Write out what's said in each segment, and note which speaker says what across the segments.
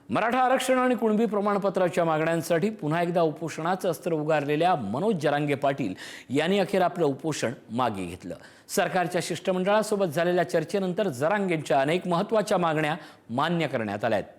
Speaker 1: मराठा आरक्षण आणि कुणबी प्रमाणपत्राच्या मागण्यांसाठी पुन्हा एकदा उपोषणाचं अस्त्र उगारलेल्या मनोज जरांगे पाटील यांनी अखेर आपलं उपोषण मागे घेतलं। सरकारच्या शिष्टमंडळासोबत झालेल्या चर्चेनंतर जरांगेंच्या अनेक महत्त्वाच्या मागण्या मान्य करण्यात आल्या आहेत।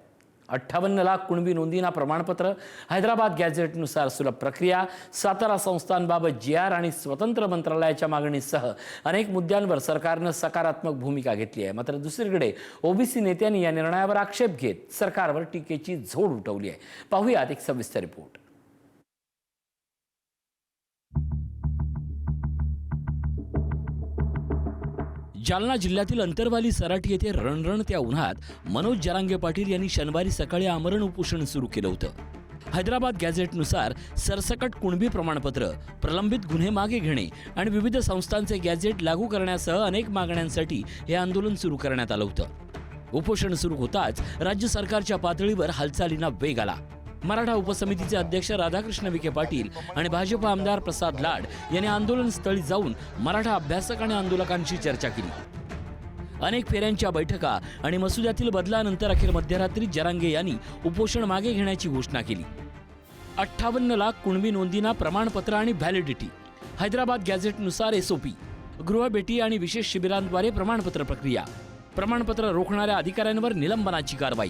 Speaker 1: 58 लाख कुणबी नोंदींना प्रमाणपत्र, हैदराबाद गॅझेटनुसार सुलभ प्रक्रिया, सातारा संस्थांबाबत GR आणि स्वतंत्र मंत्रालयाच्या मागणीसह अनेक मुद्द्यांवर सरकारनं सकारात्मक भूमिका घेतली आहे। मात्र दुसरीकडे ओबीसी नेत्यांनी या निर्णयावर आक्षेप घेत सरकारवर टीकेची झोड उठवली आहे। पाहूयात एक सविस्तर रिपोर्ट। जालना जिल्ह्यातील अंतरवाली सराटी येथे रणरणत्या उन्हात मनोज जरांगे पाटील यांनी शनिवारी सकाळी आमरण उपोषण सुरू केलं होतं। हैदराबाद गॅझेटनुसार सरसकट कुणबी प्रमाणपत्र, प्रलंबित गुन्हे मागे घेणे आणि विविध संस्थांचे गॅझेट लागू करण्यासह अनेक मागण्यांसाठी हे आंदोलन सुरू करण्यात आलं होतं। उपोषण सुरू होताच राज्य सरकारच्या पातळीवर हालचालींना वेग आला। मराठा उपसमितीचे अध्यक्ष राधाकृष्ण विखे पाटील आणि भाजप आमदार प्रसाद लाड यांनी आंदोलनस्थळी जाऊन मराठा अभ्यासक आणि आंदोलकांशी चर्चा केली। अनेक फेऱ्यांच्या बैठका आणि मसुद्यातील बदलानंतर अखेर मध्यरात्री जरांगे यांनी उपोषण मागे घेण्याची घोषणा केली। 58 लाख कुणबी नोंदींना प्रमाणपत्र आणि व्हॅलिडिटी, हैदराबाद गॅझेटनुसार SOP, गृहभेटी आणि विशेष शिबिरांद्वारे प्रमाणपत्र प्रक्रिया, प्रमाणपत्र रोखणाऱ्या अधिकाऱ्यांवर निलंबनाची कारवाई,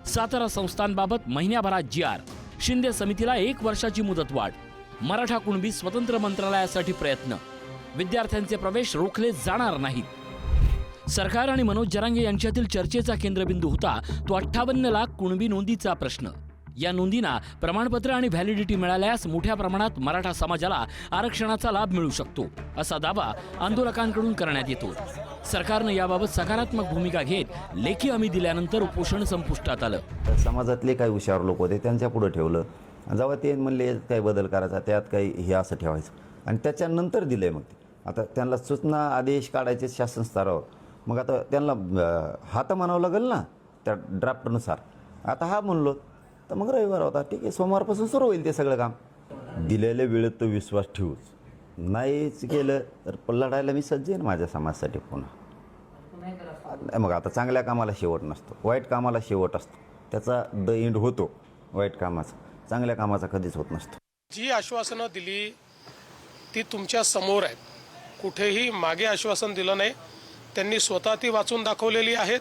Speaker 1: सातारा संस्थांबाबत महिन्याभरात GR, शिंदे समितीला 1 वर्षाची मुदतवाढ, मराठा कुणबी स्वतंत्र मंत्रालयासाठी प्रयत्न, विद्यार्थ्यांचे प्रवेश रोखले जाणार नाहीत। सरकार आणि मनोज जरांगे यांच्यातील चर्चेचा केंद्रबिंदू होता तो 58 लाख कुणबी नोंदीचा प्रश्न। या नोंदींना प्रमाणपत्र आणि व्हॅलिडिटी मिळाल्यास मोठ्या प्रमाणात मराठा समाजाला आरक्षणाचा लाभ मिळू शकतो, असा दावा आंदोलकांकडून करण्यात येतो। सरकारने याबाबत सकारात्मक भूमिका घेत लेखी हमी दिल्यानंतर उपोषण संपुष्टात आलं।
Speaker 2: समाजातले काही हुशार लोक होते त्यांच्या पुढे ठेवलं, जेव्हा ते म्हणले काही बदल करायचा, त्यात काही हे असं ठेवायचं आणि त्याच्यानंतर दिलंय। मग आता त्यांना सूचना आदेश काढायचे शासन स्तरावर, मग आता त्यांना हात म्हणावं लागेल ना त्या ड्राफ्टनुसार। आता हा म्हणलो तर मग रविवार होता, ठीक आहे, सोमवारपासून सुरू होईल ते सगळं काम। दिलेल्या वेळेत तो विश्वास ठेवूच, नाहीच केलं तर लढायला मी सज्ज आहे माझ्या समाजासाठी पुन्हा। मग आता चांगल्या कामाला शेवट नसतो, वाईट कामाला शेवट असतो, त्याचा द एंड होतो वाईट कामाचा, चांगल्या कामाचा कधीच होत नसतो।
Speaker 3: जी आश्वासनं दिली ती तुमच्या समोर आहेत, कुठेही मागे आश्वासन दिलं नाही। त्यांनी स्वतः ती वाचून दाखवलेली आहेत,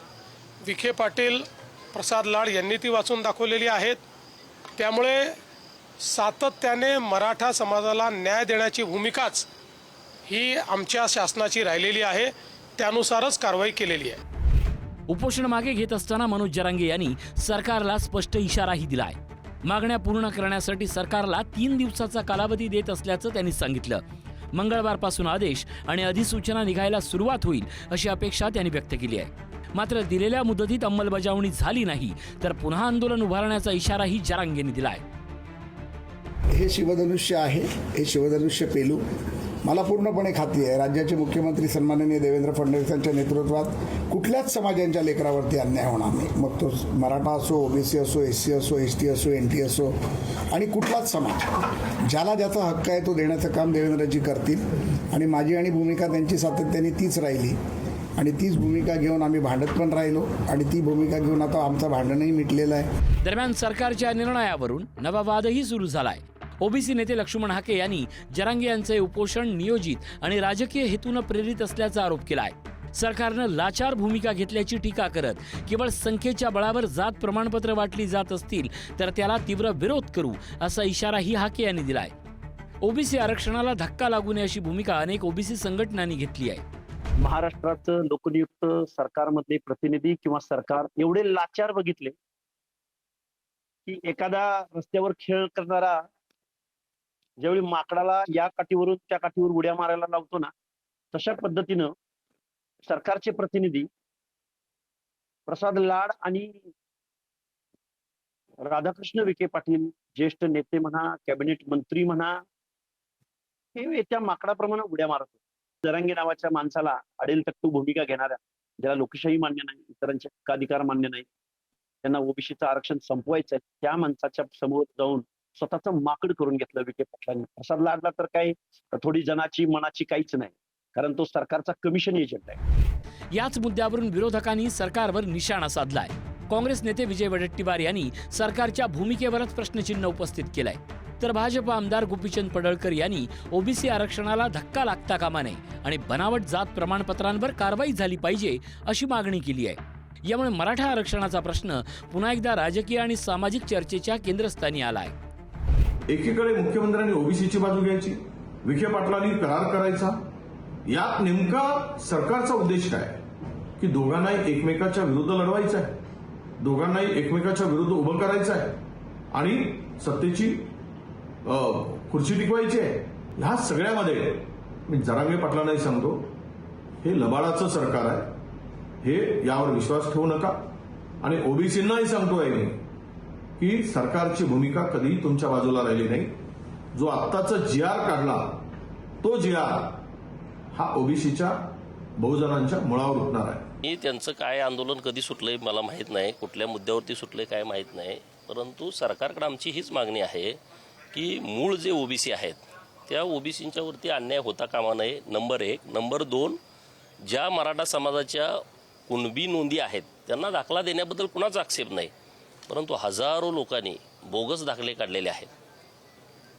Speaker 3: विखे पाटील, प्रसाद लाड यांनी ती वाचून दाखवलेली आहेत। त्यामुळे सातत्याने मराठा समाजाला न्याय देण्याची भूमिकाच ही आमच्या शासनाची राहिलेली आहे, त्यानुसारच कारवाई केलेली आहे।
Speaker 1: उपोषण मागे घेत असताना मनोज जरांगे यांनी सरकारला स्पष्ट इशाराही दिलाय। मागण्या पूर्ण करण्यासाठी सरकारला 3 दिवसाचा कालावधी देत असल्याचं त्यांनी सांगितलं। मंगळवारपासून आदेश आणि अधिसूचना निघायला सुरुवात होईल अशी अपेक्षा त्यांनी व्यक्त केली आहे। मात्र दिलेल्या मुदतीत अंमलबजावणी झाली नाही तर पुन्हा आंदोलन उभारण्याचा इशाराही जरांगेंनी दिलाय।
Speaker 4: हे शिवधनुष्य आहे, हे शिवधनुष्य पेलू मला पूर्णपणे खात्री आहे। राज्याचे मुख्यमंत्री सन्माननीय देवेंद्र फडणवीस यांच्या नेतृत्वात कुठल्याच समाजांच्या लेकरावरती अन्याय होणार नाही, मग तो मराठा असो, OBC असो, SC असो, ST असो, NT असो, आणि कुठलाच समाज ज्याला ज्याचा हक्क आहे तो देण्याचं काम देवेंद्रजी करतील। आणि माझी आणि भूमिका त्यांची सातत्याने तीच राहिली आणि तीच भूमिका घेऊन आम्ही भांडत पण राहिलो आणि ती भूमिका घेऊन आता आमचं भांडणही मिटलेलं आहे।
Speaker 1: दरम्यान सरकारच्या निर्णयावरून नवा वादही सुरू झालाय। ओबीसी नेते लक्ष्मण हाके यांनी जरांगे यांचे उपोषण नियोजित आणि राजकीय हेतून प्रेरित असल्याचा आरोप केलाय। सरकारनं लाचार भूमिका घेतल्याची टीका करत केवळ संख्येच्या बळावर जात प्रमाणपत्र वाटली जात असतील तर त्याला तीव्र विरोध करू असा इशाराही हाके यांनी दिलाय। ओबीसी आरक्षणाला धक्का लागू नये अशी भूमिका अनेक ओबीसी संघटनांनी घेतली आहे।
Speaker 5: महाराष्ट्राचं लोकनियुक्त सरकारमधले प्रतिनिधी किंवा सरकार एवढे लाचार बघितले की एखादा रस्त्यावर खेळ करणारा ज्यावेळी माकडाला या काठीवरून त्या काठीवर उड्या मारायला लावतो ना, तशा पद्धतीनं सरकारचे प्रतिनिधी प्रसाद लाड आणि राधाकृष्ण विखे पाटील, ज्येष्ठ नेते म्हणा, कॅबिनेट मंत्री म्हणा, हे त्या माकडाप्रमाणे उड्या मारत होते। जरांगे नावाच्या माणसाला अडेलतट्टू भूमिका घेणाऱ्या, ज्याला लोकशाही मान्य नाही, इतरांचे हक्काधिकार मान्य नाही, त्यांना ओबीसीचं आरक्षण संपवायचं आहे, त्या माणसाच्या समोर जाऊन स्वतःचं माकड करून घेतलं विखे पाटलांनी। प्रसाद लाडला तर काही थोडी जनाची मनाची काहीच नाही, कारण तो सरकारचा कमिशन एजंट आहे।
Speaker 1: याच मुद्द्यावरून विरोधकांनी सरकारवर निशाणा साधलाय। काँग्रेस नेते विजय वडेट्टीवार यांनी सरकारच्या भूमिकेवरच प्रश्नचिन्ह उपस्थित केलंय, तर भाजप आमदार गोपीचंद पडळकर यांनी ओबीसी आरक्षणाला धक्का लागता कामा नये आणि बनावट जात प्रमाणपत्रांवर कारवाई झाली पाहिजे अशी मागणी केली आहे. यामुळे मराठा आरक्षणाचा प्रश्न पुन्हा एकदा राजकीय आणि सामाजिक चर्चेच्या केंद्रस्थानी आलाय.
Speaker 6: एकीकडे मुख्यमंत्र्यांनी ओबीसीची बाजू घ्यायची, विखे पाटलांनी करार करायचा. यात नेमका सरकारचा उद्देश काय की दोघांनाही एकमेकाच्या विरुद्ध लढवायचं आहे, दोघांनाही एकमेकाच्या विरुद्ध उभं करायचं आहे आणि सत्तेची खुर्ची टिकवायची आहे. ह्या सगळ्यामध्ये मी जरांगे पाटलांनाही सांगतो, हे लबाडाचं सरकार आहे, हे यावर विश्वास ठेवू नका. आणि ओबीसींनाही सांगतोय मी की सरकारची भूमिका कधीही तुमच्या बाजूला राहिली नाही. जो आत्ताचा GR काढला तो GR हा ओबीसीच्या बहुजनांच्या मुळावर उठणार आहे.
Speaker 7: त्यांचं काय आंदोलन कधी सुटलंय मला माहीत नाही, कुठल्या मुद्द्यावरती सुटलंय काय माहीत नाही, परंतु सरकारकडे आमची हीच मागणी आहे की मूळ जे ओबीसी आहेत त्या ओबीसींच्या वरती अन्याय होता कामा नये. नंबर 1. नंबर 2, ज्या मराठा समाजाच्या कुणबी नोंदी आहेत त्यांना दाखला देण्याबद्दल कुणाचा आक्षेप नाही, परंतु हजारो लोकांनी बोगस दाखले काढलेले आहेत,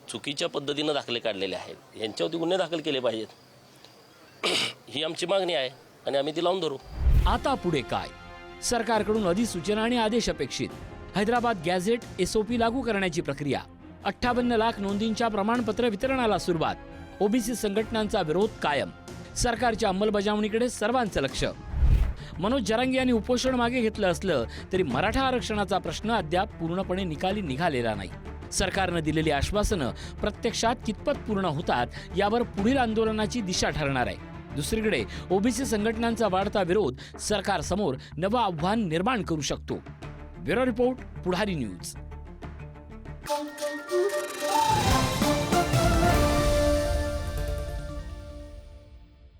Speaker 7: चुकीच्या पद्धतीनं दाखले काढलेले आहेत, यांच्यावरती गुन्हे दाखल केले पाहिजेत. ही आमची मागणी आहे आणि आम्ही ती लावून धरू.
Speaker 1: आता पुढे काय? सरकारकडून अधिसूचना आणि आदेश अपेक्षित. हैदराबाद गॅझेट SOP लागू करण्याची प्रक्रिया. 58 लाख नोंदींच्या प्रमाणपत्र वितरणाला सुरुवात. ओबीसी संघटनांचा विरोध कायम. सरकारच्या अंमलबजावणीकडे सर्वांचं लक्ष. मनोज जरांगे यांनी उपोषण मागे घेतलं असलं तरी मराठा आरक्षणाचा प्रश्न अद्याप पूर्णपणे निकाली निघालेला नाही. सरकारनं दिलेली आश्वासनं प्रत्यक्षात कितपत पूर्ण होतात यावर पुढील आंदोलनाची दिशा ठरणार आहे. दुसरीकडे ओबीसी संघटनांचा वाढता विरोध सरकारसमोर नवं आव्हान निर्माण करू शकतो. ब्युरो रिपोर्ट, पुढारी न्यूज.